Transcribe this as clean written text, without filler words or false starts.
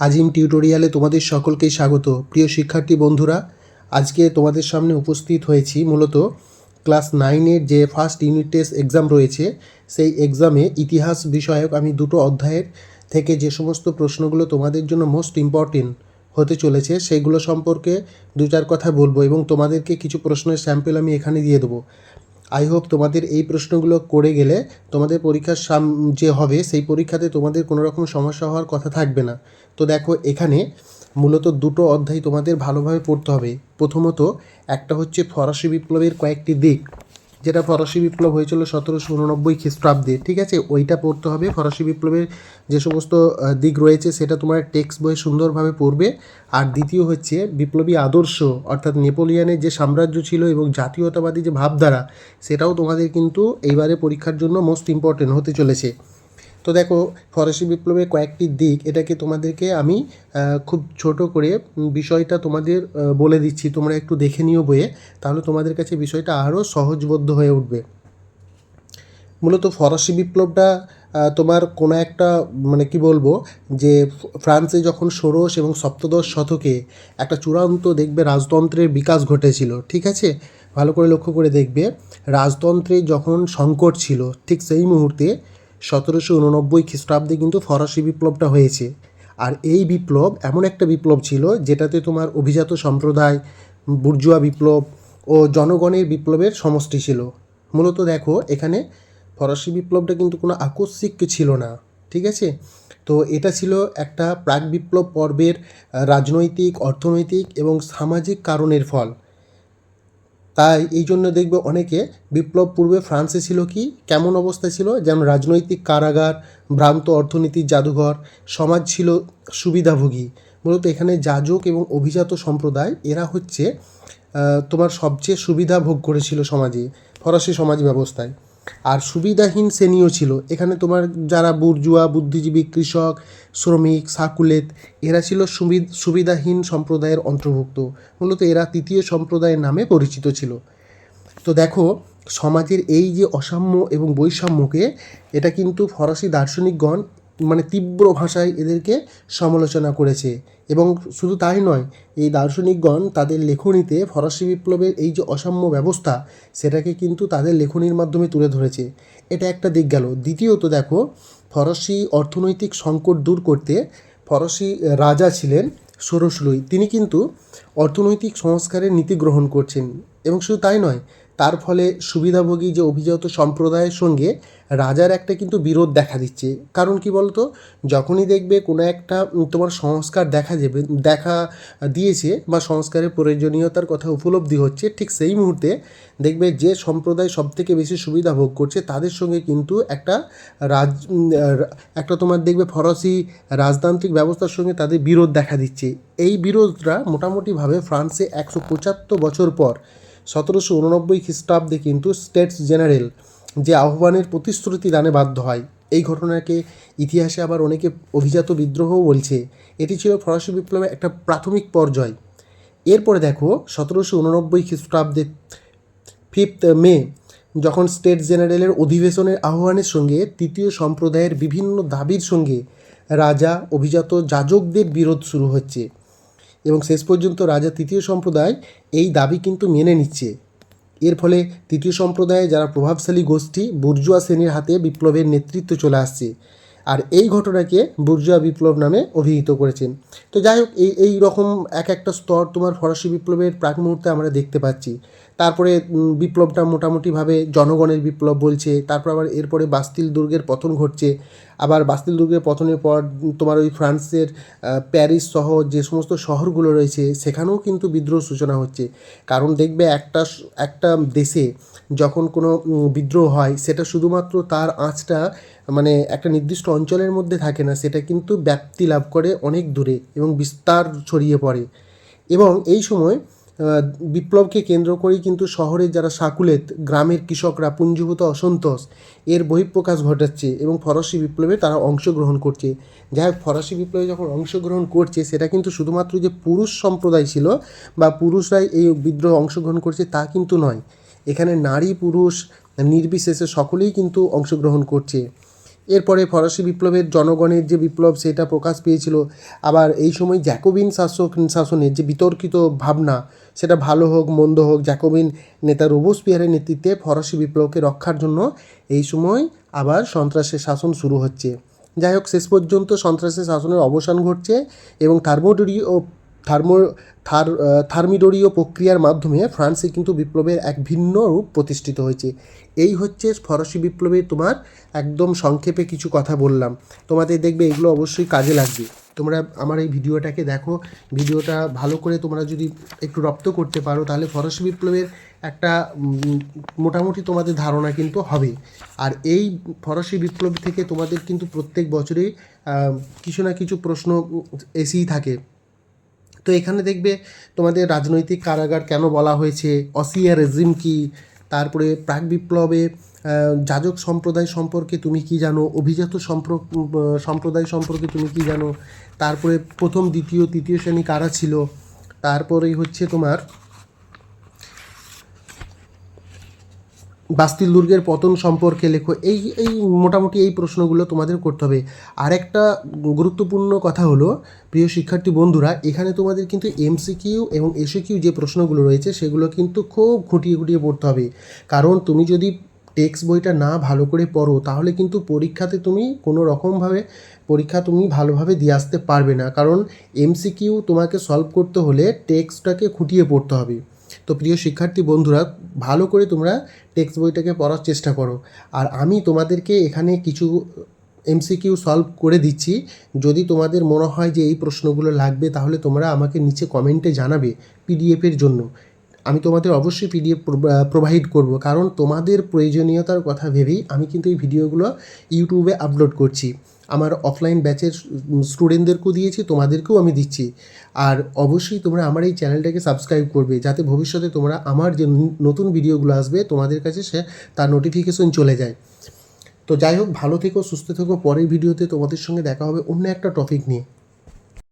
আজিম টিউটোরিয়ালে তোমাদের সকলকেই স্বাগত। প্রিয় শিক্ষার্থী বন্ধুরা, আজকে তোমাদের সামনে উপস্থিত হয়েছি মূলত ক্লাস 9-এর যে ফার্স্ট ইউনিট টেস্ট এক্সাম রয়েছে, সেই এক্সামে ইতিহাস বিষয়ক আমি দুটো অধ্যায়ের থেকে যে সমস্ত প্রশ্নগুলো তোমাদের জন্য মোস্ট ইম্পর্টেন্ট হতে চলেছে সেইগুলো সম্পর্কে দু চার কথা বলবো এবং তোমাদেরকে কিছু প্রশ্নের স্যাম্পল আমি এখানে দিয়ে দেবো। আই হোপ তোমাদের এই প্রশ্নগুলো করে গেলে তোমাদের পরীক্ষার যে হবে সেই পরীক্ষাতে তোমাদের কোনো রকম সমস্যা হওয়ার কথা থাকবে না। তো দেখো, এখানে মূলত দুটো অধ্যায় তোমাদের ভালোভাবে পড়তে হবে। প্রথমত একটা হচ্ছে ফরাসি বিপ্লবের কয়েকটি দিক, যেটা ফরাসি বিপ্লব হয়েছিল 1789 খ্রিস্টাব্দে, ঠিক আছে, ওইটা পড়তে হবে। ফরাসি বিপ্লবের যে সমস্ত দিক রয়েছে সেটা তোমার টেক্সট বইয়ে সুন্দরভাবে পড়বে। আর দ্বিতীয় হচ্ছে বিপ্লবী আদর্শ, অর্থাৎ নেপোলিয়নের যে সাম্রাজ্য ছিল এবং জাতীয়তাবাদী যে ভাবধারা, সেটাও তোমাদের কিন্তু এইবারে পরীক্ষার জন্য মোস্ট ইম্পর্টেন্ট হতে চলেছে। তো দেখো, ফরাসি বিপ্লবের কয়েকটি দিক, এটাকে তোমাদেরকে আমি খুব ছোট করে বিষয়টা তোমাদের বলে দিচ্ছি, তোমরা একটু দেখে নিও বইয়ে, তাহলে তোমাদের কাছে বিষয়টা আরও সহজবোধ্য হয়ে উঠবে। মূলত ফরাসি বিপ্লবটা তোমার কোনো একটা মানে কি বলবো, যে ফ্রান্সে যখন ষোড়শ এবং সপ্তদশ শতকে একটা চূড়ান্ত দেখবে রাজতন্ত্রের বিকাশ ঘটেছিল, ঠিক আছে, ভালো করে লক্ষ্য করে দেখবে, রাজতন্ত্রে যখন সংকট ছিল ঠিক সেই মুহূর্তে 1789 খ্রিস্টাব্দে কিন্তু ফরাসি বিপ্লবটা হয়েছে। আর এই বিপ্লব এমন একটা বিপ্লব ছিল যেটাতে তোমার অভিজাত সম্প্রদায়, বুর্জুয়া বিপ্লব ও জনগণের বিপ্লবের সমষ্টি ছিল। মূলত দেখো, এখানে ফরাসি বিপ্লবটা কিন্তু কোনো আকস্মিক ছিল না, ঠিক আছে। তো এটা ছিল একটা প্রাক বিপ্লব পর্বের রাজনৈতিক, অর্থনৈতিক এবং সামাজিক কারণের ফল। তাই এই জন্য দেখবে অনেকে বিপ্লব পূর্বে ফ্রান্সে ছিল কি কেমন অবস্থা ছিল, যেমন রাজনৈতিক কারাগার, ভ্রান্ত অর্থনীতির জাদুঘর, সমাজ ছিল সুবিধাভোগী। মূলত এখানে যাজক এবং অভিজাত সম্প্রদায় এরা হচ্ছে তোমার সবচেয়ে সুবিধা ভোগ করেছিল সমাজে, ফরাসি সমাজ ব্যবস্থায়। আর সুবিধাহীন শ্রেণীও ছিল এখানে, তোমার যারা বুর্জুয়া, বুদ্ধিজীবী, কৃষক, শ্রমিক, সাকুলেত, এরা ছিল সুবিধাহীন সম্প্রদায়ের অন্তর্ভুক্ত। মূলত এরা তৃতীয় সম্প্রদায়ের নামে পরিচিত ছিল। তো দেখো, সমাজের এই যে অসাম্য এবং বৈষম্যকে, এটা কিন্তু ফরাসি দার্শনিকগণ মানে তীব্র ভাষায় এদেরকে সমালোচনা করেছে। এবং শুধু তাই নয়, এই দার্শনিকগণ তাদের লেখনীতে ফরাসি বিপ্লবের এই যে অসাম্য ব্যবস্থা, সেটাকে কিন্তু তাদের লেখনীর মাধ্যমে তুলে ধরেছে। এটা একটা দিক গেল। দ্বিতীয়ত দেখো, ফরাসি অর্থনৈতিক সংকট দূর করতে ফরাসি রাজা ছিলেন ষোড়শ লুই, তিনি কিন্তু অর্থনৈতিক সংস্কারের নীতি গ্রহণ করছেন। এবং শুধু তাই নয়, তার ফলে সুবিধাভোগী যে অভিজাত সম্প্রদায়ের সঙ্গে রাজার একটা কিন্তু বিরোধ দেখা দিচ্ছে। কারণ কি বলতো, যখনই দেখবে কোনো একটা তোমার সংস্কার দেখা দিয়েছে বা সংস্কারের প্রয়োজনীয়তার কথা উপলব্ধি হচ্ছে, ঠিক সেই মুহূর্তে দেখবে যে সম্প্রদায় সবথেকে বেশি সুবিধা ভোগ করছে তাদের সঙ্গে কিন্তু একটা তোমার দেখবে ফরাসি রাজতান্ত্রিক ব্যবস্থার সঙ্গে তাদের বিরোধ দেখা দিচ্ছে। এই বিরোধটা মোটামুটিভাবে ফ্রান্সে 175 বছর পর 1789 খ্রিস্টাব্দে কিন্তু স্টেটস জেনারেল যে আহ্বানের প্রতিশ্রুতি দানে বাধ্য হয়। এই ঘটনাকে ইতিহাসে আবার অনেকে অভিজাত বিদ্রোহও বলছে। এটি ছিল ফরাসি বিপ্লবের একটা প্রাথমিক পর্যায়। এরপরে দেখো, 1789 খ্রিস্টাব্দে 5 মে যখন স্টেট জেনারেলের অধিবেশনের আহ্বানের সঙ্গে তৃতীয় সম্প্রদায়ের বিভিন্ন দাবির সঙ্গে রাজা, অভিজাত, যাজকদের বিরোধ শুরু হচ্ছে এবং শেষ পর্যন্ত রাজা, তৃতীয় সম্প্রদায় এই দাবি কিন্তু মেনে নিচ্ছে। এর ফলে তৃতীয় সম্প্রদায়ে যারা প্রভাবশালী গোষ্ঠী, বুর্জুয়া শ্রেণীর হাতে বিপ্লবের নেতৃত্ব চলে আসছে। আর এই ঘটনাকে বুর্জুয়া বিপ্লব নামে অভিহিত করেছেন। তো যাই হোক, এই রকম এক একটা স্তর তোমার ফরাসি বিপ্লবের প্রাক মুহূর্তে আমরা দেখতে পাচ্ছি। তারপরে বিপ্লবটা মোটামুটিভাবে জনগণের বিপ্লব বলছে। তারপর আবার এরপরে বাস্তিল দুর্গের পতন ঘটছে। আবার বাস্তিল দুর্গের পতনের পর তোমার ওই ফ্রান্সের প্যারিস সহ যে সমস্ত শহরগুলো রয়েছে সেখানেও কিন্তু বিদ্রোহ সূচনা হচ্ছে। কারণ দেখবে একটা দেশে যখন কোনো বিদ্রোহ হয়, সেটা শুধুমাত্র তার আঁচটা মানে একটা নির্দিষ্ট অঞ্চলের মধ্যে থাকে না, সেটা কিন্তু ব্যাপ্তি লাভ করে অনেক দূরে এবং বিস্তার ছড়িয়ে পড়ে। এবং এই সময় বিপ্লবকে কেন্দ্র করেই কিন্তু শহরের যারা সাকুলেত, গ্রামের কৃষকরা পুঞ্জীভূত অসন্তোষ এর বহিঃপ্রকাশ ঘটাচ্ছে এবং ফরাসি বিপ্লবে তারা অংশগ্রহণ করছে। যাই হোক, ফরাসি বিপ্লবে যখন অংশগ্রহণ করছে, সেটা কিন্তু শুধুমাত্র যে পুরুষ সম্প্রদায় ছিল বা পুরুষরাই এই বিদ্রোহে অংশগ্রহণ করছে তা কিন্তু নয়। এখানে নারী পুরুষ নির্বিশেষে সকলেই কিন্তু অংশগ্রহণ করছে। এরপরে ফরাসি বিপ্লবের জনগণের যে বিপ্লব সেটা প্রকাশ পেয়েছিল। আবার এই সময় জ্যাকোবিন শাসনের যে বিতর্কিত ভাবনা, সেটা ভালো হোক মন্দ হোক, জ্যাকোবিন নেতা রোবোস্পিয়ারের নেতৃত্বে ফরাসি বিপ্লবকে রক্ষার জন্য এই সময় আবার সন্ত্রাসের শাসন শুরু হচ্ছে। যাই হোক, শেষ পর্যন্ত সন্ত্রাসের শাসনের অবসান ঘটছে এবং থার্মিডোরীয় প্রক্রিয়ার মাধ্যমে ফ্রান্সে কিন্তু বিপ্লবের এক ভিন্ন রূপ প্রতিষ্ঠিত হয়েছে। এই হচ্ছে ফরাসি বিপ্লবে তোমার একদম সংক্ষেপে কিছু কথা বললাম। তোমাদের দেখবে এগুলো অবশ্যই কাজে লাগবে। তোমরা আমার এই ভিডিওটাকে দেখো, ভিডিওটা ভালো করে তোমরা যদি একটু রপ্ত করতে পারো তাহলে ফরাসি বিপ্লবের একটা মোটামুটি তোমাদের ধারণা কিন্তু হবে। আর এই ফরাসি বিপ্লব থেকে তোমাদের কিন্তু প্রত্যেক বছরেই কিছু না কিছু প্রশ্ন এসেই থাকে। তো এখানে দেখবে তোমাদের রাজনৈতিক কারাগার কেন বলা হয়েছে, অসিয়া রেজিম কী, তারপরে প্রাক বিপ্লবে যাজক সম্প্রদায় সম্পর্কে তুমি কি জানো, অভিজাত সম্প্রদায় সম্পর্কে তুমি কি জানো, তারপরে প্রথম দ্বিতীয় তৃতীয় শ্রেণী কারা ছিল, তারপরেই হচ্ছে তোমার বাস্তিল দুর্গের পতন সম্পর্কে লেখো। এই মোটামুটি এই প্রশ্নগুলো তোমাদের করতে হবে। আরেকটা গুরুত্বপূর্ণ কথা হলো প্রিয় শিক্ষার্থী বন্ধুরা, এখানে তোমাদের কিন্তু এমসিকিউ এবং এসিকিউ যে প্রশ্নগুলো রয়েছে সেগুলো কিন্তু খুব খুঁটিয়ে খুঁটিয়ে পড়তে হবে। কারণ তুমি যদি টেক্সট বইটা না ভালো করে পড়ো তাহলে কিন্তু পরীক্ষাতে তুমি কোনো রকমভাবে তুমি ভালোভাবে দিয়ে আসতে পারবে না। কারণ এমসিকিউ তোমাকে সলভ করতে হলে টেক্সটটাকে খুঁটিয়ে পড়তে হবে। তো প্রিয় শিক্ষার্থী বন্ধুরা, ভালো করে তোমরা টেক্সট বইটাকে পড়ার চেষ্টা করো। আর আমি তোমাদেরকে এখানে কিছু এমসিকিউ সলভ করে দিচ্ছি। যদি তোমাদের মনে হয় যে এই প্রশ্নগুলো লাগবে তাহলে তোমরা আমাকে নিচে কমেন্টে জানাবে পিডিএফের জন্য। আমি তোমাদের অবশ্যই পিডিএফ প্রোভাইড করব, কারণ তোমাদের প্রয়োজনীয়তার কথা ভেবেই আমি কিন্তু এই ভিডিওগুলো ইউটিউবে আপলোড করছি। আমার অফলাইন ব্যাচের স্টুডেন্টদেরকেও দিয়েছি, তোমাদেরকেও আমি দিচ্ছি। আর অবশ্যই তোমরা আমার এই চ্যানেলটাকে সাবস্ক্রাইব করবে, যাতে ভবিষ্যতে তোমরা আমার যে নতুন ভিডিওগুলো আসবে তোমাদের কাছে তার নোটিফিকেশন চলে যায়। তো যাই হোক, ভালো থেকো, সুস্থ থেকো। পরের ভিডিওতে তোমাদের সঙ্গে দেখা হবে অন্য একটা টপিক নিয়ে।